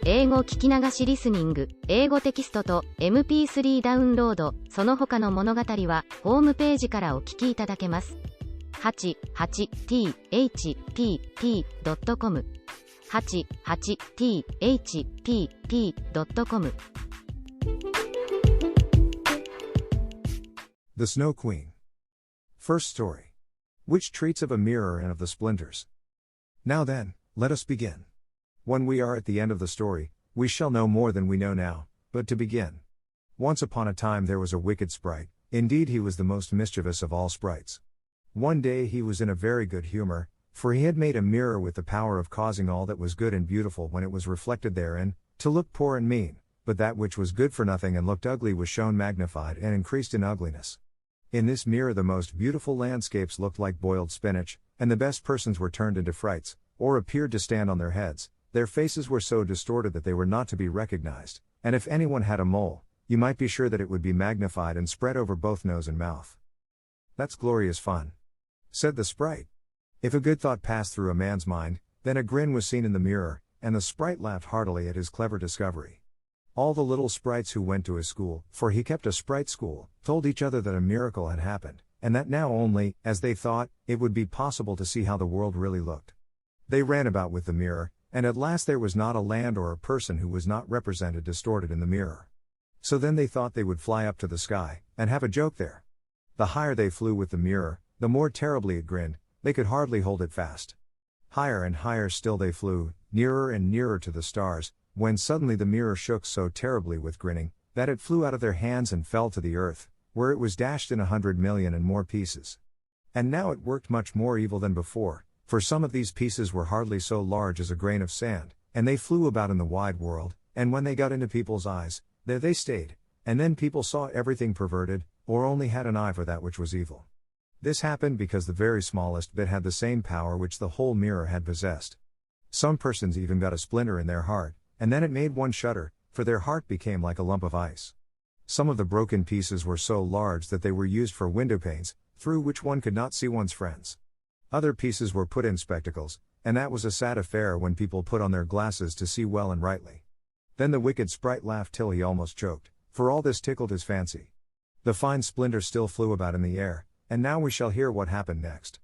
英語聞き流しリスニング、英語テキストと MP3 ダウンロード、その他の物語はホームページからお聞きいただけます。88thpp.com 88thpp.com The Snow Queen. First story. Which treats of a mirror and of the splinters. Now then, let us begin. When we are at the end of the story, we shall know more than we know now, but to begin. Once upon a time there was a wicked sprite, indeed he was the most mischievous of all sprites. One day he was in a very good humor, for he had made a mirror with the power of causing all that was good and beautiful when it was reflected therein, to look poor and mean, but that which was good for nothing and looked ugly was shown magnified and increased in ugliness. In this mirror the most beautiful landscapes looked like boiled spinach, and the best persons were turned into frights, or appeared to stand on their heads. Their faces were so distorted that they were not to be recognized, and if anyone had a mole, you might be sure that it would be magnified and spread over both nose and mouth. "That's glorious fun," said the sprite. If a good thought passed through a man's mind, then a grin was seen in the mirror, and the sprite laughed heartily at his clever discovery. All the little sprites who went to his school, for he kept a sprite school, told each other that a miracle had happened, and that now only, as they thought, it would be possible to see how the world really looked. They ran about with the mirror, and at last there was not a land or a person who was not represented distorted in the mirror. So then they thought they would fly up to the sky, and have a joke there. The higher they flew with the mirror, the more terribly it grinned, they could hardly hold it fast. Higher and higher still they flew, nearer and nearer to the stars, when suddenly the mirror shook so terribly with grinning, that it flew out of their hands and fell to the earth, where it was dashed in 100,000,000 and more pieces. And now it worked much more evil than before, for some of these pieces were hardly so large as a grain of sand, and they flew about in the wide world, and when they got into people's eyes, there they stayed, and then people saw everything perverted, or only had an eye for that which was evil. This happened because the very smallest bit had the same power which the whole mirror had possessed. Some persons even got a splinter in their heart, and then it made one shudder, for their heart became like a lump of ice. Some of the broken pieces were so large that they were used for window panes, through which one could not see one's friends. Other pieces were put in spectacles, and that was a sad affair when people put on their glasses to see well and rightly. Then the wicked sprite laughed till he almost choked, for all this tickled his fancy. The fine splinter still flew about in the air, and now we shall hear what happened next.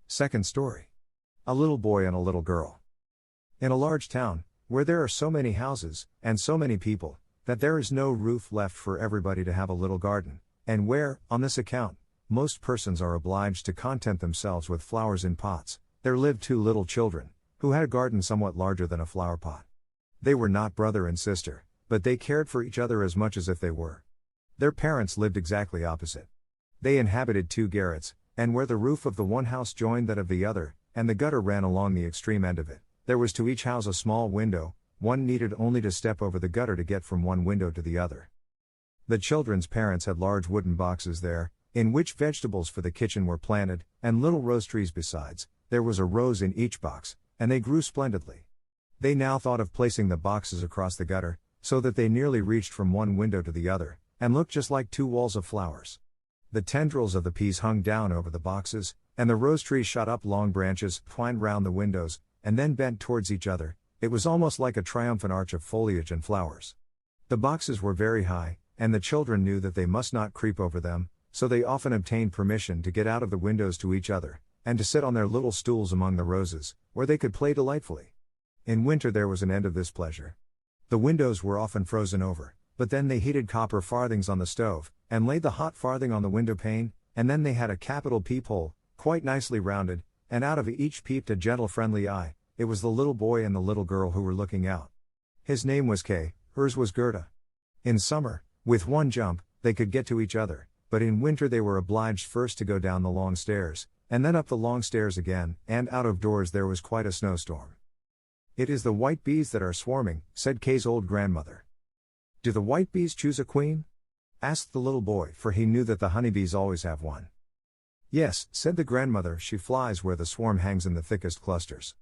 Second story. A little boy and a little girl. In a large town, where there are so many houses, and so many people, that there is no roof left for everybody to have a little garden, and where, on this account, most persons are obliged to content themselves with flowers in pots, there lived two little children, who had a garden somewhat larger than a flower pot. They were not brother and sister, but they cared for each other as much as if they were. Their parents lived exactly opposite. They inhabited two garrets, and where the roof of the one house joined that of the other, and the gutter ran along the extreme end of it, there was to each house a small window. One needed only to step over the gutter to get from one window to the other. The children's parents had large wooden boxes there, in which vegetables for the kitchen were planted, and little rose trees besides. There was a rose in each box, and they grew splendidly. They now thought of placing the boxes across the gutter, so that they nearly reached from one window to the other, and looked just like two walls of flowers. The tendrils of the peas hung down over the boxes, and the rose trees shot up long branches, twined round the windows, and then bent towards each other. It was almost like a triumphant arch of foliage and flowers. The boxes were very high, and the children knew that they must not creep over them, so they often obtained permission to get out of the windows to each other, and to sit on their little stools among the roses, where they could play delightfully. In winter there was an end of this pleasure. The windows were often frozen over, but then they heated copper farthings on the stove, and laid the hot farthing on the window pane, and then they had a capital peephole, quite nicely rounded, and out of each peeped a gentle friendly eye. It was the little boy and the little girl who were looking out. His name was Kay, hers was Gerda. In summer, with one jump, they could get to each other, but in winter they were obliged first to go down the long stairs, and then up the long stairs again, and out of doors there was quite a snowstorm. "It is the white bees that are swarming," said Kay's old grandmother. "Do the white bees choose a queen?" asked the little boy, for he knew that the honeybees always have one. "Yes," said the grandmother, "she flies where the swarm hangs in the thickest clusters.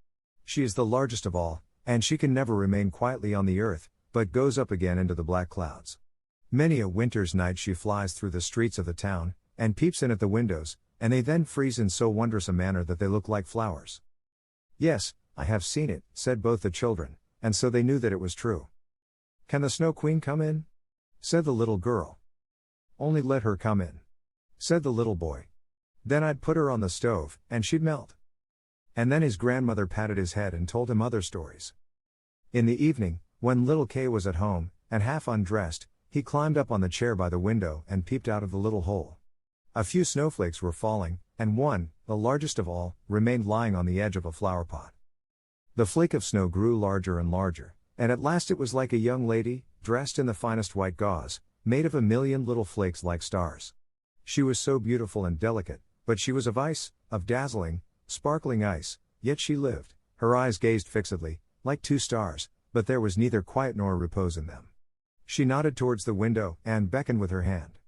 She is the largest of all, and she can never remain quietly on the earth, but goes up again into the black clouds. Many a winter's night she flies through the streets of the town, and peeps in at the windows, and they then freeze in so wondrous a manner that they look like flowers." "Yes, I have seen it," said both the children, and so they knew that it was true. "Can the Snow Queen come in?" said the little girl. "Only let her come in," said the little boy. "Then I'd put her on the stove, and she'd melt." And then his grandmother patted his head and told him other stories. In the evening, when little Kay was at home, and half undressed, he climbed up on the chair by the window and peeped out of the little hole. A few snowflakes were falling, and one, the largest of all, remained lying on the edge of a flower pot. The flake of snow grew larger and larger, and at last it was like a young lady, dressed in the finest white gauze, made of a million little flakes like stars. She was so beautiful and delicate, but she was of ice, of dazzling, sparkling ice, yet she lived, her eyes gazed fixedly, like two stars, but there was neither quiet nor repose in them. She nodded towards the window, and beckoned with her hand.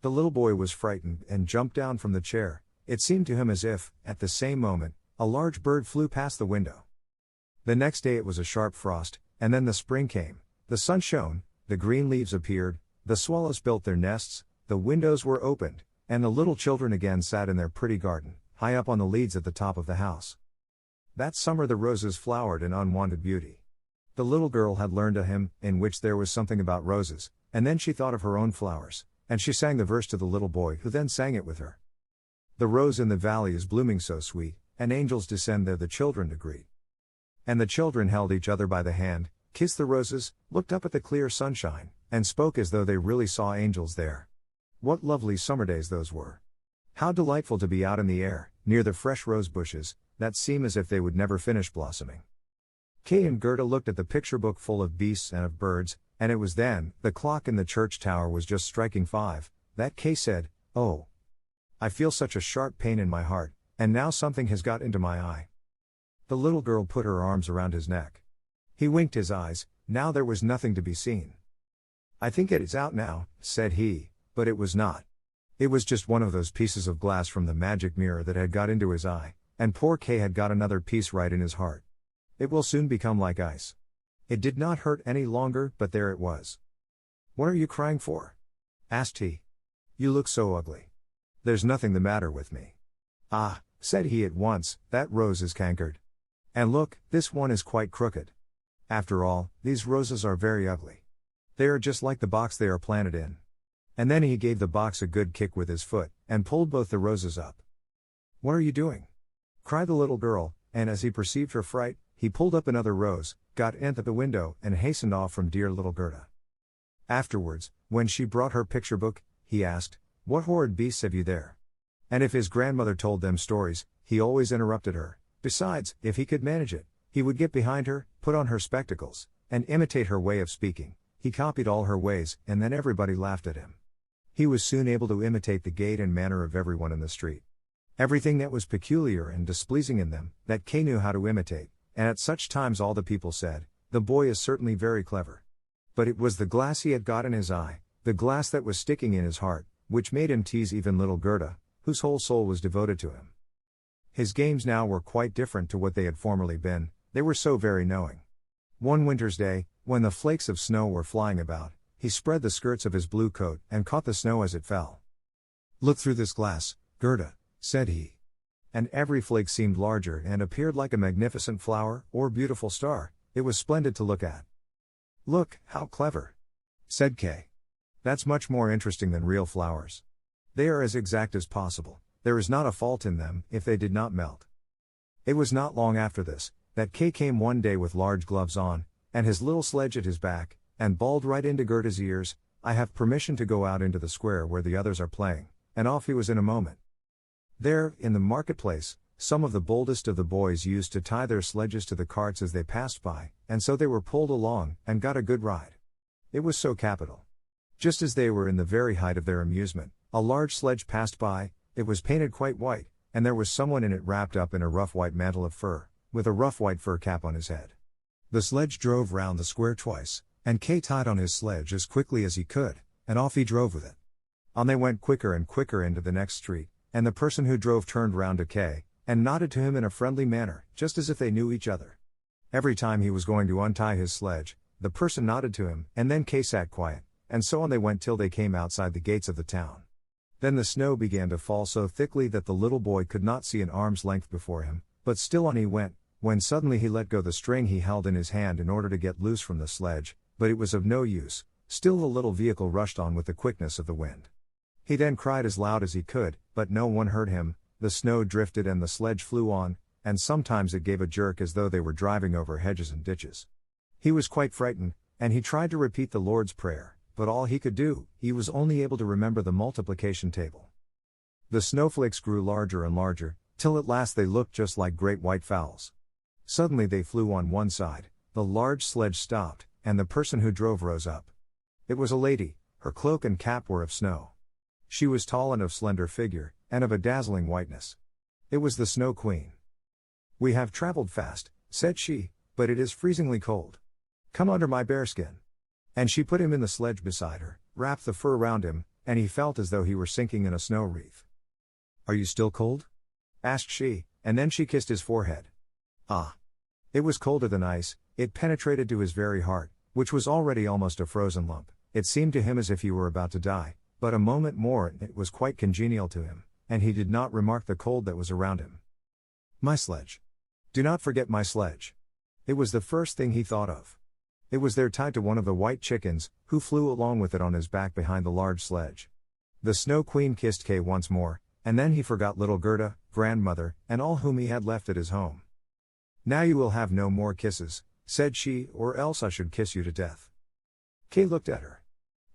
The little boy was frightened, and jumped down from the chair. It seemed to him as if, at the same moment, a large bird flew past the window. The next day it was a sharp frost, and then the spring came, the sun shone, the green leaves appeared, the swallows built their nests, the windows were opened, and the little children again sat in their pretty garden, high up on the leads at the top of the house. That summer the roses flowered in unwonted beauty. The little girl had learned a hymn, in which there was something about roses, and then she thought of her own flowers, and she sang the verse to the little boy, who then sang it with her. "The rose in the valley is blooming so sweet, and angels descend there the children to greet." And the children held each other by the hand, kissed the roses, looked up at the clear sunshine, and spoke as though they really saw angels there. What lovely summer days those were! How delightful to be out in the air, near the fresh rose bushes, that seem as if they would never finish blossoming. Kay and Gerda looked at the picture book full of beasts and of birds, and it was then, the clock in the church tower was just striking 5, that Kay said, "Oh, I feel such a sharp pain in my heart, and now something has got into my eye." The little girl put her arms around his neck. He winked his eyes, now there was nothing to be seen. "I think it is out now," said he, but it was not. It was just one of those pieces of glass from the magic mirror that had got into his eye, and poor Kay had got another piece right in his heart. It will soon become like ice. It did not hurt any longer, but there it was. "What are you crying for?" asked he. "You look so ugly." "There's nothing the matter with me." "Ah," said he at once, "that rose is cankered. And look, this one is quite crooked. After all, these roses are very ugly. They are just like the box they are planted in." And then he gave the box a good kick with his foot, and pulled both the roses up. "What are you doing?" cried the little girl, and as he perceived her fright, he pulled up another rose, got in at the window, and hastened off from dear little Gerda. Afterwards, when she brought her picture book, he asked, "What horrid beasts have you there?" And if his grandmother told them stories, he always interrupted her. Besides, if he could manage it, he would get behind her, put on her spectacles, and imitate her way of speaking. He copied all her ways, and then everybody laughed at him. He was soon able to imitate the gait and manner of everyone in the street. Everything that was peculiar and displeasing in them, that Kay knew how to imitate, and at such times all the people said, "The boy is certainly very clever." But it was the glass he had got in his eye, the glass that was sticking in his heart, which made him tease even little Gerda, whose whole soul was devoted to him. His games now were quite different to what they had formerly been, they were so very knowing. One winter's day, when the flakes of snow were flying about, he spread the skirts of his blue coat, and caught the snow as it fell. "Look through this glass, Gerda," said he. And every flake seemed larger and appeared like a magnificent flower, or beautiful star. It was splendid to look at. "Look, how clever," said Kay. "That's much more interesting than real flowers. They are as exact as possible, there is not a fault in them, if they did not melt." It was not long after this, that Kay came one day with large gloves on, and his little sledge at his back, and bawled right into Gerda's ears, "I have permission to go out into the square where the others are playing," and off he was in a moment. There, in the marketplace, some of the boldest of the boys used to tie their sledges to the carts as they passed by, and so they were pulled along, and got a good ride. It was so capital. Just as they were in the very height of their amusement, a large sledge passed by. It was painted quite white, and there was someone in it wrapped up in a rough white mantle of fur, with a rough white fur cap on his head. The sledge drove round the square twice, and Kay tied on his sledge as quickly as he could, and off he drove with it. On they went quicker and quicker into the next street, and the person who drove turned round to Kay, and nodded to him in a friendly manner, just as if they knew each other. Every time he was going to untie his sledge, the person nodded to him, and then Kay sat quiet, and so on they went till they came outside the gates of the town. Then the snow began to fall so thickly that the little boy could not see an arm's length before him, but still on he went, when suddenly he let go the string he held in his hand in order to get loose from the sledge, but it was of no use. Still the little vehicle rushed on with the quickness of the wind. He then cried as loud as he could, but no one heard him. The snow drifted and the sledge flew on, and sometimes it gave a jerk as though they were driving over hedges and ditches. He was quite frightened, and he tried to repeat the Lord's Prayer, but all he could do, he was only able to remember the multiplication table. The snowflakes grew larger and larger, till at last they looked just like great white fowls. Suddenly they flew on one side, the large sledge stopped, and the person who drove rose up. It was a lady, her cloak and cap were of snow. She was tall and of slender figure, and of a dazzling whiteness. It was the Snow Queen. "We have traveled fast," said she, "but it is freezingly cold. Come under my bearskin." And she put him in the sledge beside her, wrapped the fur round him, and he felt as though he were sinking in a snow wreath. "Are you still cold?" asked she, and then she kissed his forehead. Ah! It was colder than ice, it penetrated to his very heart, which was already almost a frozen lump. It seemed to him as if he were about to die, but a moment more and it was quite congenial to him, and he did not remark the cold that was around him. My sledge. Do not forget my sledge. It was the first thing he thought of. It was there tied to one of the white chickens, who flew along with it on his back behind the large sledge. The Snow Queen kissed Kay once more, and then he forgot little Gerda, grandmother, and all whom he had left at his home. "Now you will have no more kisses," said she, "or else I should kiss you to death." Kay looked at her.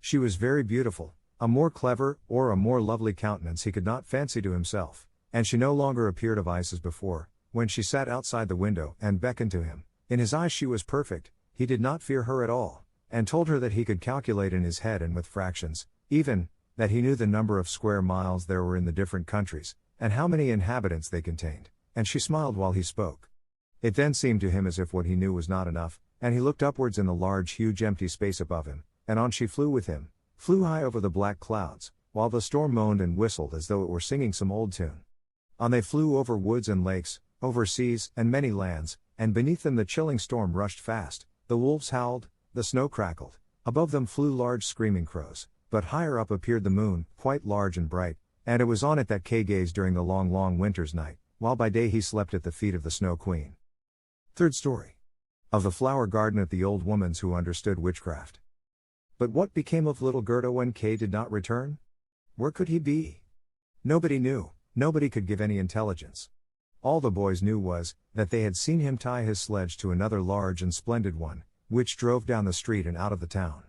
She was very beautiful, a more clever, or a more lovely countenance he could not fancy to himself, and she no longer appeared of ice as before, when she sat outside the window and beckoned to him. In his eyes she was perfect, he did not fear her at all, and told her that he could calculate in his head and with fractions, even, that he knew the number of square miles there were in the different countries, and how many inhabitants they contained, and she smiled while he spoke. It then seemed to him as if what he knew was not enough, and he looked upwards in the large huge empty space above him, and on she flew with him, flew high over the black clouds, while the storm moaned and whistled as though it were singing some old tune. On they flew over woods and lakes, over seas and many lands, and beneath them the chilling storm rushed fast, the wolves howled, the snow crackled, above them flew large screaming crows, but higher up appeared the moon, quite large and bright, and it was on it that Kay gazed during the long, long winter's night, while by day he slept at the feet of the Snow Queen. Third story. Of the flower garden at the old woman's who understood witchcraft. But what became of little Gerda when Kay did not return? Where could he be? Nobody knew, nobody could give any intelligence. All the boys knew was, that they had seen him tie his sledge to another large and splendid one, which drove down the street and out of the town.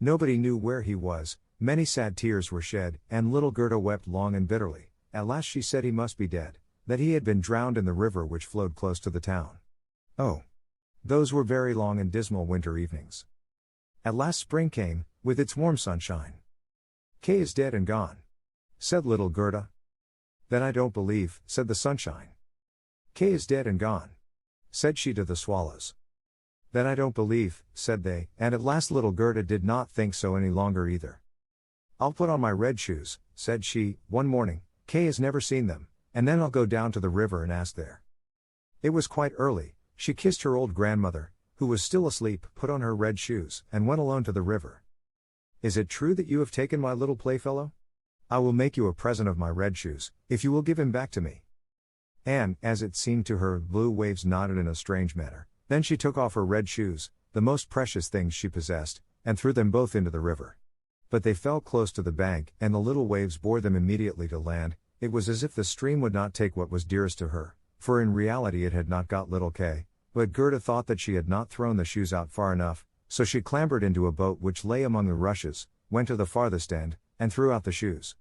Nobody knew where he was, many sad tears were shed, and little Gerda wept long and bitterly. At last she said he must be dead, that he had been drowned in the river which flowed close to the town. Oh! Those were very long and dismal winter evenings. At last spring came, with its warm sunshine. "Kay is dead and gone," said little Gerda. "Then I don't believe," said the sunshine. "Kay is dead and gone," said she to the swallows. "Then I don't believe," said they, and at last little Gerda did not think so any longer either. "I'll put on my red shoes," said she, one morning, "Kay has never seen them, and then I'll go down to the river and ask there." It was quite early. She kissed her old grandmother, who was still asleep, put on her red shoes, and went alone to the river. "Is it true that you have taken my little playfellow? I will make you a present of my red shoes, if you will give him back to me." And, as it seemed to her, blue waves nodded in a strange manner. Then she took off her red shoes, the most precious things she possessed, and threw them both into the river. But they fell close to the bank, and the little waves bore them immediately to land. It was as if the stream would not take what was dearest to her, for in reality it had not got little Kay. But Gerda thought that she had not thrown the shoes out far enough, so she clambered into a boat which lay among the rushes, went to the farthest end, and threw out the shoes.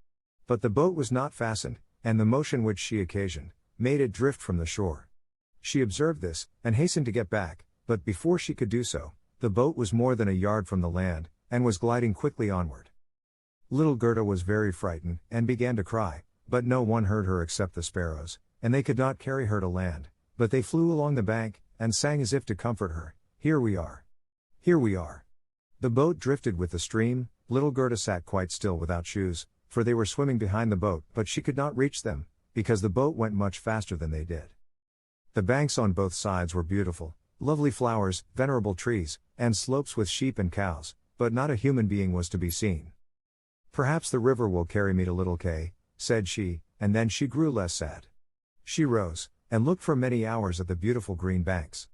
But the boat was not fastened, and the motion which she occasioned, made it drift from the shore. She observed this, and hastened to get back, but before she could do so, the boat was more than a yard from the land, and was gliding quickly onward. Little Gerda was very frightened, and began to cry, but no one heard her except the sparrows, and they could not carry her to land, but they flew along the bank, and sang as if to comfort her, "Here we are. Here we are." The boat drifted with the stream. Little Gerda sat quite still without shoes, for they were swimming behind the boat, but she could not reach them, because the boat went much faster than they did. The banks on both sides were beautiful, lovely flowers, venerable trees, and slopes with sheep and cows, but not a human being was to be seen. "Perhaps the river will carry me to little Kay," said she, and then she grew less sad. She rose, and looked for many hours at the beautiful green banks.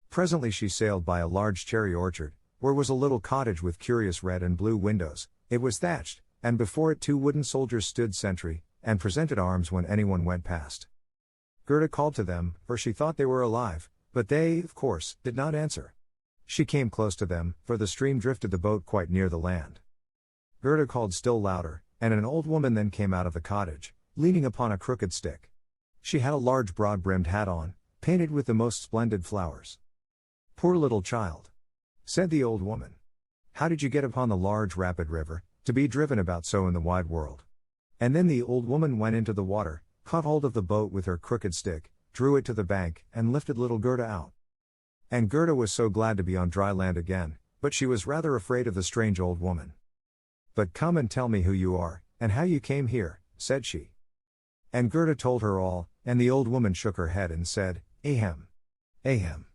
Presently she sailed by a large cherry orchard, where was a little cottage with curious red and blue windows. It was thatched, and before it 2 wooden soldiers stood sentry, and presented arms when anyone went past. Gerda called to them, for she thought they were alive, but they, of course, did not answer. She came close to them, for the stream drifted the boat quite near the land. Gerda called still louder, and an old woman then came out of the cottage, leaning upon a crooked stick. She had a large broad-brimmed hat on, painted with the most splendid flowers. "Poor little child," said the old woman. "How did you get upon the large rapid river, to be driven about so in the wide world?" And then the old woman went into the water, caught hold of the boat with her crooked stick, drew it to the bank, and lifted little Gerda out. And Gerda was so glad to be on dry land again, but she was rather afraid of the strange old woman. "But come and tell me who you are, and how you came here," said she. And Gerda told her all, and the old woman shook her head and said, "Ahem. Ahem."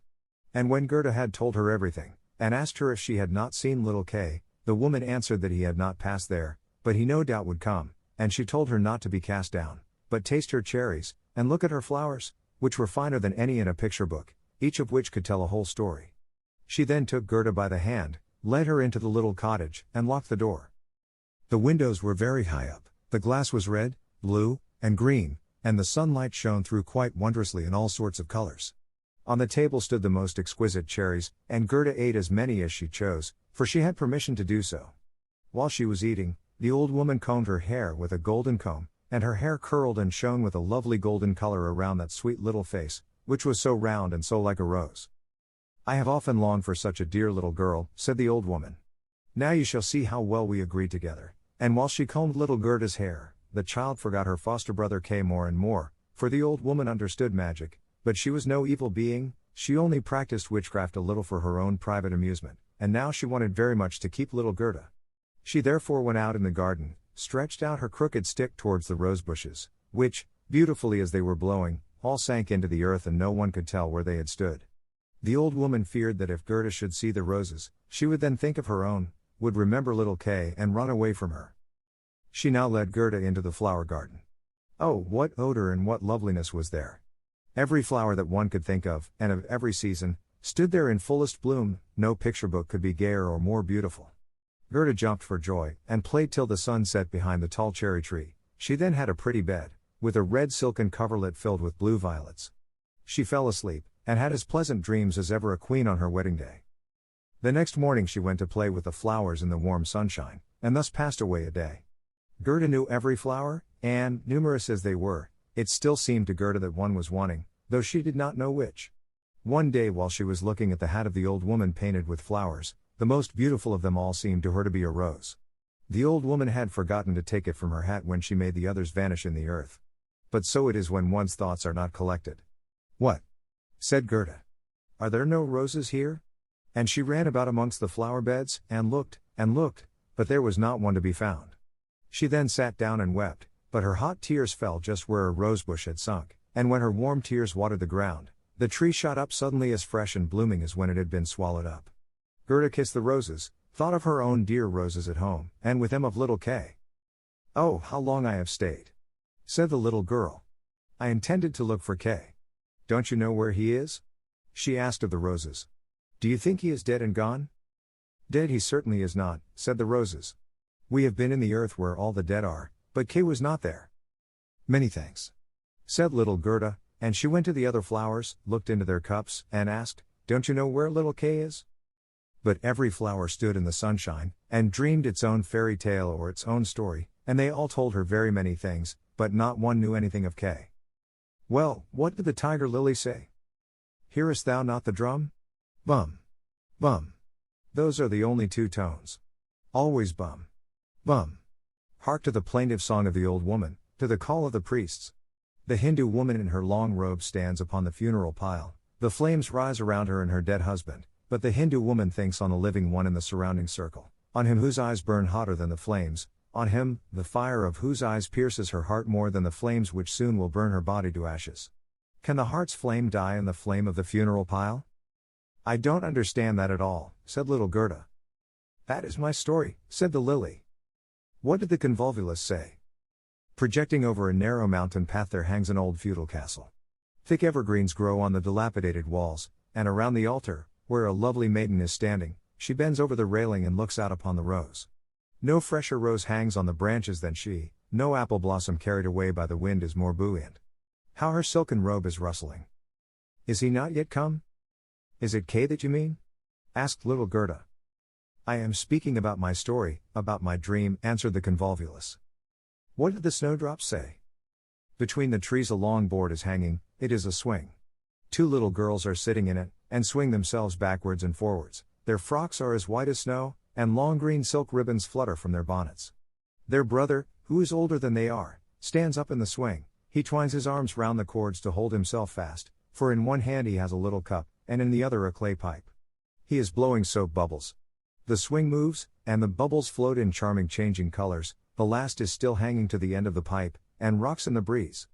And when Gerda had told her everything, and asked her if she had not seen little Kay, the woman answered that he had not passed there, but he no doubt would come, and she told her not to be cast down, but taste her cherries, and look at her flowers, which were finer than any in a picture book, each of which could tell a whole story. She then took Gerda by the hand, led her into the little cottage, and locked the door. The windows were very high up, the glass was red, blue, and green, and the sunlight shone through quite wondrously in all sorts of colors. On the table stood the most exquisite cherries, and Gerda ate as many as she chose, for she had permission to do so. While she was eating, the old woman combed her hair with a golden comb, and her hair curled and shone with a lovely golden color around that sweet little face, which was so round and so like a rose. "I have often longed for such a dear little girl," said the old woman. "Now you shall see how well we agree together." And while she combed little Gerda's hair, the child forgot her foster brother Kay more and more, for the old woman understood magic, but she was no evil being, she only practiced witchcraft a little for her own private amusement, and now she wanted very much to keep little Gerda. She therefore went out in the garden, stretched out her crooked stick towards the rose bushes, which, beautifully as they were blowing, all sank into the earth and no one could tell where they had stood. The old woman feared that if Gerda should see the roses, she would then think of her own, would remember little Kay and run away from her. She now led Gerda into the flower garden. Oh, what odor and what loveliness was there! Every flower that one could think of, and of every season, stood there in fullest bloom. No picture book could be gayer or more beautiful. Gerda jumped for joy, and played till the sun set behind the tall cherry tree. She then had a pretty bed, with a red silken coverlet filled with blue violets. She fell asleep, and had as pleasant dreams as ever a queen on her wedding day. The next morning she went to play with the flowers in the warm sunshine, and thus passed away a day. Gerda knew every flower, and, numerous as they were, it still seemed to Gerda that one was wanting, though she did not know which. One day while she was looking at the hat of the old woman painted with flowers, the most beautiful of them all seemed to her to be a rose. The old woman had forgotten to take it from her hat when she made the others vanish in the earth. But so it is when one's thoughts are not collected. "What?" said Gerda. "Are there no roses here?" And she ran about amongst the flower beds, and looked, but there was not one to be found. She then sat down and wept, but her hot tears fell just where a rosebush had sunk, and when her warm tears watered the ground, the tree shot up suddenly as fresh and blooming as when it had been swallowed up. Gerda kissed the roses, thought of her own dear roses at home, and with them of little Kay. "Oh, how long I have stayed," said the little girl. "I intended to look for Kay. Don't you know where he is?" she asked of the roses. "Do you think he is dead and gone?" "Dead he certainly is not," said the roses. "We have been in the earth where all the dead are, but Kay was not there." "Many thanks," said little Gerda, and she went to the other flowers, looked into their cups, and asked, "Don't you know where little Kay is?" But every flower stood in the sunshine, and dreamed its own fairy tale or its own story, and they all told her very many things, but not one knew anything of Kay. Well, what did the tiger lily say? "Hearest thou not the drum? Bum. Bum. Those are the only two tones. Always bum. Bum. Hark to the plaintive song of the old woman, to the call of the priests. The Hindu woman in her long robe stands upon the funeral pile, the flames rise around her and her dead husband, but the Hindu woman thinks on the living one in the surrounding circle, on him whose eyes burn hotter than the flames, on him, the fire of whose eyes pierces her heart more than the flames which soon will burn her body to ashes. Can the heart's flame die in the flame of the funeral pile?" "I don't understand that at all," said little Gerda. "That is my story," said the lily. "What did the convolvulus say?" "Projecting over a narrow mountain path there hangs an old feudal castle. Thick evergreens grow on the dilapidated walls, and around the altar, where a lovely maiden is standing, she bends over the railing and looks out upon the rose. No fresher rose hangs on the branches than she, no apple blossom carried away by the wind is more buoyant. How her silken robe is rustling. Is he not yet come? Is it Kay that you mean? Asked little Gerda. I am speaking about my story, about my dream, answered the convolvulus. What did the snowdrops say? Between the trees a long board is hanging, it is a swing. 2 little girls are sitting in it, and swing themselves backwards and forwards. Their frocks are as white as snow, and long green silk ribbons flutter from their bonnets. Their brother, who is older than they are, stands up in the swing. He twines his arms round the cords to hold himself fast, for in one hand he has a little cup, and in the other a clay pipe. He is blowing soap bubbles. The swing moves, and the bubbles float in charming changing colors. The last is still hanging to the end of the pipe, and rocks in the breeze.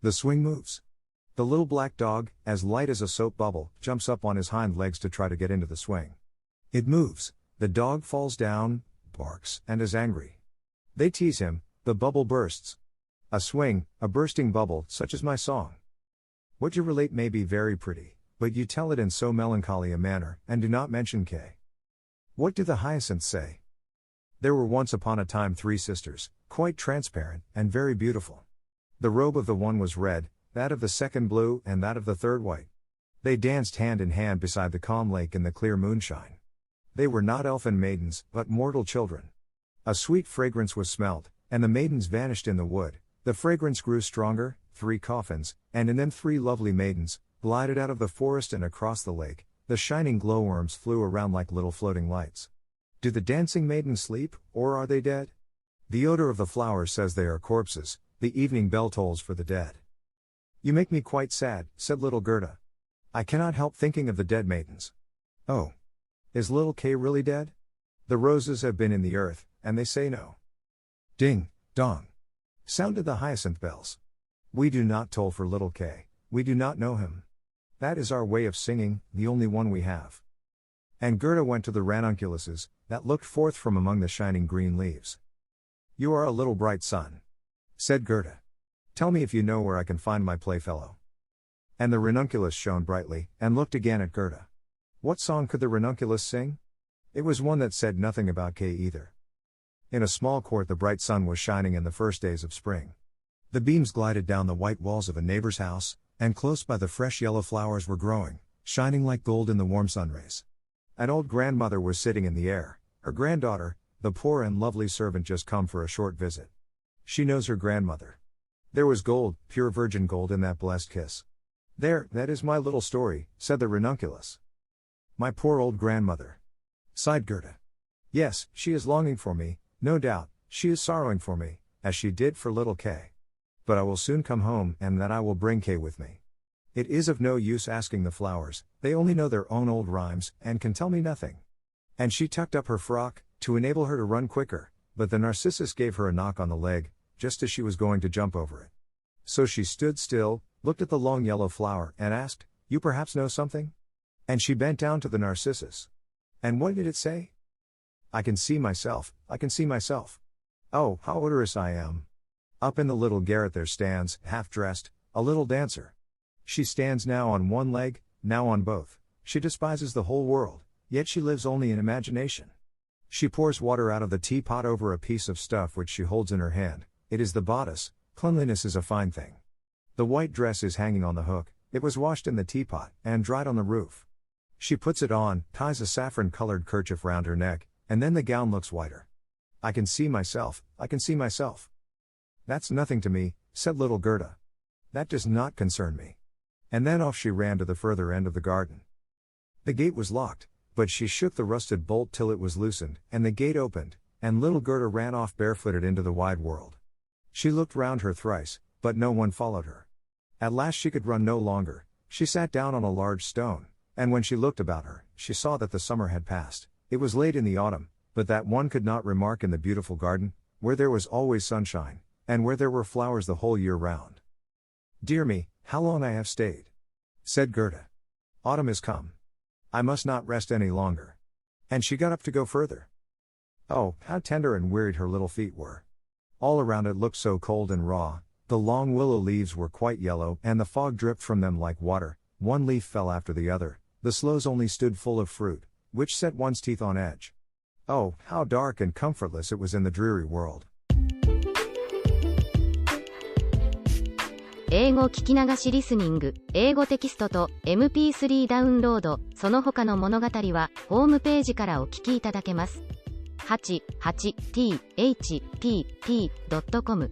The swing moves. The little black dog, as light as a soap bubble, jumps up on his hind legs to try to get into the swing. It moves, the dog falls down, barks, and is angry. They tease him, the bubble bursts. A swing, a bursting bubble, such is my song. What you relate may be very pretty, but you tell it in so melancholy a manner, and do not mention Kay. What do the hyacinths say? There were once upon a time 3 sisters, quite transparent, and very beautiful. The robe of the one was red, that of the second blue, and that of the third white. They danced hand in hand beside the calm lake in the clear moonshine. They were not elfin maidens, but mortal children. A sweet fragrance was smelt, and the maidens vanished in the wood. The fragrance grew stronger, 3 coffins, and in them 3 lovely maidens, glided out of the forest and across the lake. The shining glowworms flew around like little floating lights. Do the dancing maidens sleep, or are they dead? The odor of the flowers says they are corpses, the evening bell tolls for the dead. You make me quite sad, said little Gerda. I cannot help thinking of the dead maidens. Oh. Is little Kay really dead? The roses have been in the earth, and they say no. Ding, dong. Sounded the hyacinth bells. We do not toll for little Kay, we do not know him. That is our way of singing, the only one we have. And Gerda went to the ranunculuses, that looked forth from among the shining green leaves. You are a little bright sun, said Gerda. Tell me if you know where I can find my playfellow. And the ranunculus shone brightly, and looked again at Gerda. What song could the ranunculus sing? It was one that said nothing about Kay either. In a small court the bright sun was shining in the first days of spring. The beams glided down the white walls of a neighbor's house, and close by the fresh yellow flowers were growing, shining like gold in the warm sunrays. An old grandmother was sitting in the air, her granddaughter, the poor and lovely servant just come for a short visit. She knows her grandmother. There was gold, pure virgin gold in that blessed kiss. There, that is my little story, said the ranunculus. My poor old grandmother, sighed Gerda. Yes, she is longing for me, no doubt, she is sorrowing for me, as she did for little Kay. But I will soon come home, and that I will bring Kay with me. It is of no use asking the flowers, they only know their own old rhymes, and can tell me nothing. And she tucked up her frock, to enable her to run quicker, but the narcissus gave her a knock on the leg, just as she was going to jump over it. So she stood still, looked at the long yellow flower, and asked, You perhaps know something? And she bent down to the narcissus. And what did it say? I can see myself, I can see myself. Oh, how odorous I am. Up in the little garret there stands, half-dressed, a little dancer. She stands now on one leg, now on both. She despises the whole world, yet she lives only in imagination. She pours water out of the teapot over a piece of stuff which she holds in her hand. It is the bodice. Cleanliness is a fine thing. The white dress is hanging on the hook, it was washed in the teapot, and dried on the roof. She puts it on, ties a saffron-colored kerchief round her neck, and then the gown looks whiter. I can see myself, I can see myself. That's nothing to me, said little Gerda. That does not concern me. And then off she ran to the further end of the garden. The gate was locked, but she shook the rusted bolt till it was loosened, and the gate opened, and little Gerda ran off barefooted into the wide world. She looked round her thrice, but no one followed her. At last she could run no longer, she sat down on a large stone, and when she looked about her, she saw that the summer had passed. It was late in the autumn, but that one could not remark in the beautiful garden, where there was always sunshine, and where there were flowers the whole year round. Dear me, how long I have stayed, said Gerda. Autumn is come. I must not rest any longer. And she got up to go further. Oh, how tender and wearied her little feet were. All around it looked so cold and raw, The long willow leaves were quite yellow, and the fog dripped from them like water. One leaf fell after the other. The sloes only stood full of fruit, which set one's teeth on edge. Oh, how dark and comfortless it was in the dreary world. 英語聞き流しリスニング、英語テキストと MP3 ダウンロード、その他の物語はホームページからお聞きいただけます。88thpp.com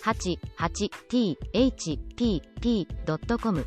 88thpp.com